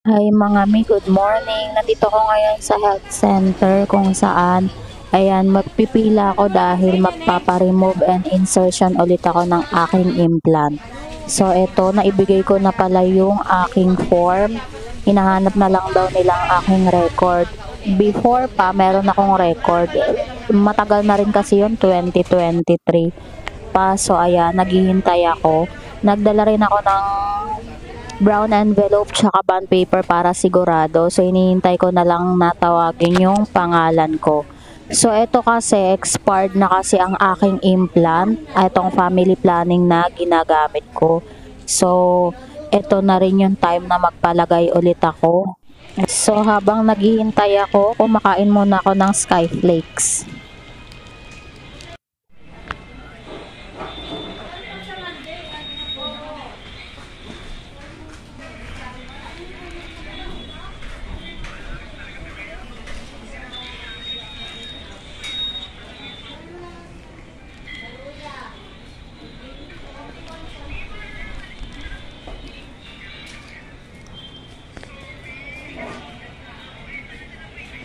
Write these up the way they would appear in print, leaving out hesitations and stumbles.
Hi mga mi, good morning. Nandito ko ngayon sa health center kung saan ayan magpipila ako dahil magpapa-remove and insertion ulit ako ng aking implant. So eto, naibigay ko na pala yung aking form. Hinahanap na lang daw nila ang aking record. Before pa, meron akong record. Matagal na rin kasi yun, 2023 pa. So ayan, naghihintay ako. Nagdala rin ako ng brown envelope tsaka bond paper para sigurado. So, hinihintay ko na lang natawagin yung pangalan ko. So, ito kasi expired na kasi ang aking implant. Itong family planning na ginagamit ko. So, ito na rin yung time na magpalagay ulit ako. So, habang naghihintay ako, kumakain muna ako ng Skyflakes.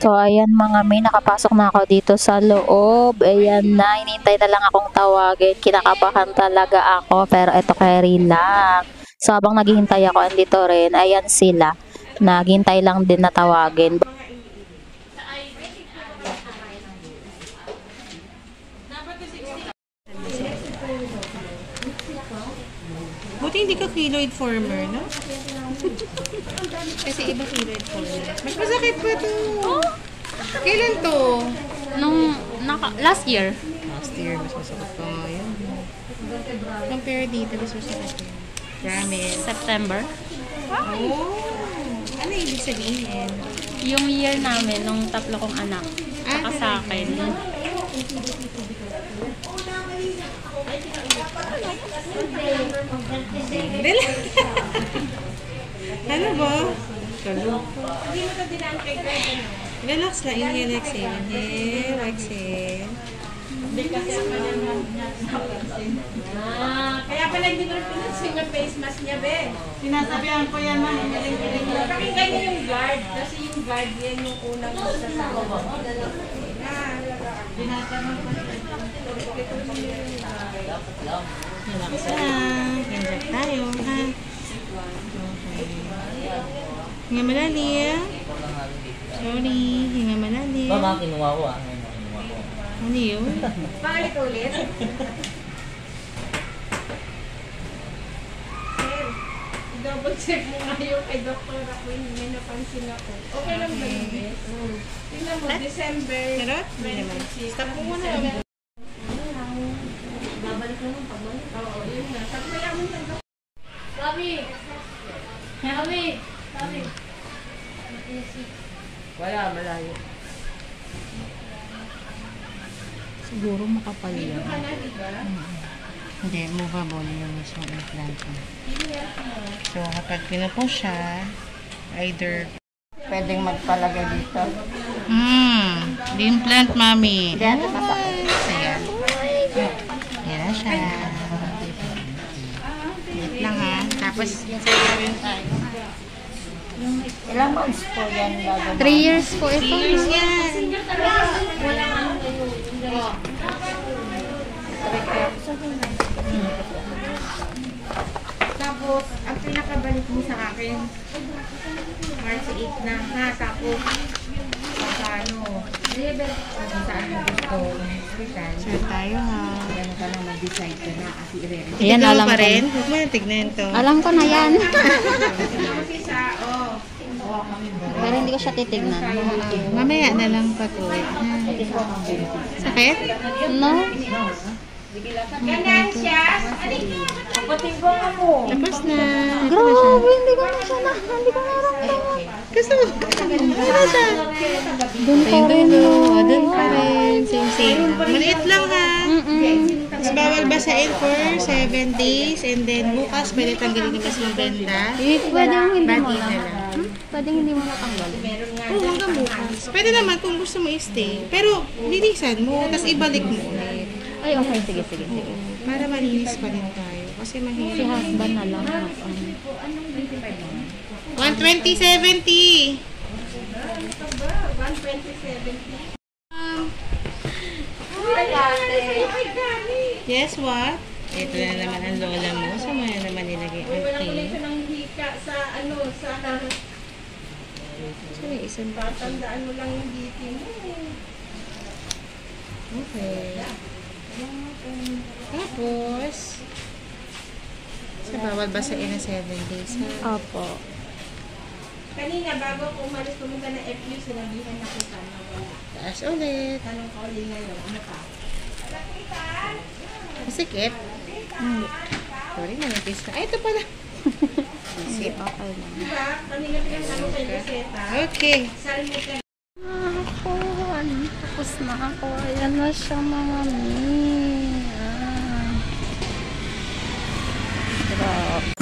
So, ayan mga may, nakapasok na ako dito sa loob. Ayan na, hinintay na lang akong tawagin. Kinakabahan talaga ako, pero eto carry lang. So, habang naghihintay ako, andito rin, ayan sila. Naghintay lang din na tawagin. Buti hindi ka keloid former, no? Kasi iba keloid former. Mas masakit pa to. Kailan to? Last year. Last year, mas masakit pa ngayon. Compare dito, mas masakit yun. Promise. September. Oh! Ano ibig sabihin? Yung year namin, nung tatlo kong anak. Saka sa akin. Dala! Ano ba? Relax lang. Inhale, exhale. Inhale, exhale. Kaya pala hindi ko pinansin yung face mask niya, be. Sinasabihan ko yan, ma'am. Pakinggan niyo yung guard. Kasi yung guard, yan yung unang masasabi. Relax lang. Inject tayo, ha? Okay. Hinga malalim. Sorry. Hinga malalim. Baka kinuha ko ah. Kinuha ko. Ano yun? Pangalit ulit. Sir, double check mo nga yung kay Dr. Queen. May napansin ako. Okay lang ba yung best? Tingnan mo, December Charot? Hindi naman. 26. Stop mo muna lang. Babalik na ng pagbalik. Oo, yun nga. Sabi ko lang ng Dr. Kami! Kami! Kami! Wala, malayo. Siguro makapal Dito yan. ka na, diba? Hindi, movable yung mismong implant mo. So, kapag pinupo siya, either... Pwedeng magpalagay dito. The implant, mami. Diyan, masakit. Ayan. Ayan na siya. Wait lang ha. Tapos, sayawin tayo. Ilang months po yan gagawin? 3 years po ito. 3 years yan. Tapos, ang pinakabalik mo sa akin, March 8 na ha, tapos, paano, kung saan mo gusto ng hospital, Sure tayo ha. ano ka na, mag-decide ka na, kasi i-re-record. Ayan, Ikaw alam pa ko. rin. Huwag mo na tignan to. Alam ko na yan. Kasi sa, Pero hindi ko siya titignan. Mamaya na lang pag-uwi. Sakit? No? ganyan siya, kapatid ko nga mo. Tapos na. Grabe, hindi ko na siya hindi ko naramdaman. Gusto mo? Ano siya? Doon pa rin. Oh, doon pa rin. Same. Maliit lang ha. Tapos bawal basain for 7 days and then bukas pwede tanggalin yung mismong benda. Pwedeng hindi mo Bati na. na lang. Pwedeng hindi mo natanggalin. Oo, hanggang bukas. Pwede naman kung gusto mo i-stay. Pero linisan mo, tapos ibalik mo ulit. Ay, okay. Sige. Para malinis pa rin tayo. Kasi Si mahirap. husband na lang. 120.70. Yes, what? Ito na naman ang lola mo. Saan mo na naman nilagay ang tea? ng hika sa sa Saan yung isang tandaan mo lang yung hika mo. Okay. Tapos, sa bawal basain na 7 days, ha? Opo. Kanina, bago ko umalis pumunta ng FU, sinabihan na kita na wala. Taas ulit. Tanong ko ulit ngayon, ano pa? Masikip. Sorry, nanipis na. Ay, ito pala. Hindi, okay lang. Diba? Kanina pinagtanong kay Joseta. Okay. Salmit ka. Ako, tapos na ako. Ayan na siya mga mi. Grabe.